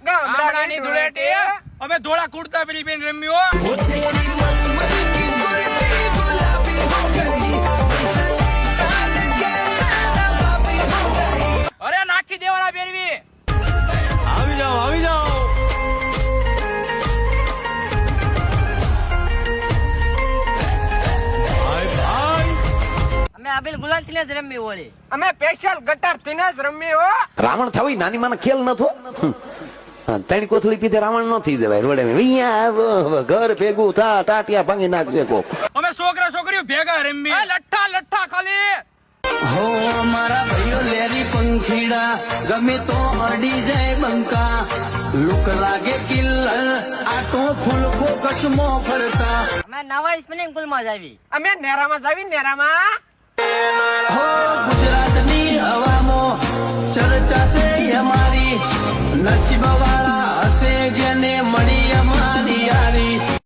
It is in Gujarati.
ગામડાની ધૂળેટી અમે ધોળા કુર્તા પેલી બેન રમ્યો. અરે નાખી દેવાના બેરવી. આવી જાઓ આવી જાઓ. અમે આબેલ ગુલાલ થી જ રમી હોળી. અમે સ્પેશિયલ ગટર થી જ રમી હો. રાવણ થવી નાની માનો ખેલ નતો. ત્રણ કોથળી પીધે રાવણ ન થઈ જવાય રોડે ઘર ભેગું થા ટાટિયા ભાંગી નાખશે કોક. અમે છોકરા છોકરીઓ ભેગા રમી. લઠ્ઠા લઠ્ઠા ખાલી હો મારા ભાઈઓ લેરી પંખીડા ગમે તો અડી જાય બંકા લુક લાગે કિલ્લર આ તો ફૂલ ફોકસમો ફરતા. અમે નવા સ્વિમિંગ પુલ માં જ આવી. અમે નેરામાં જાવી નેરામાં. હો ગુજરાતની હવામાં ચર્ચા છે અમારી નસીબવા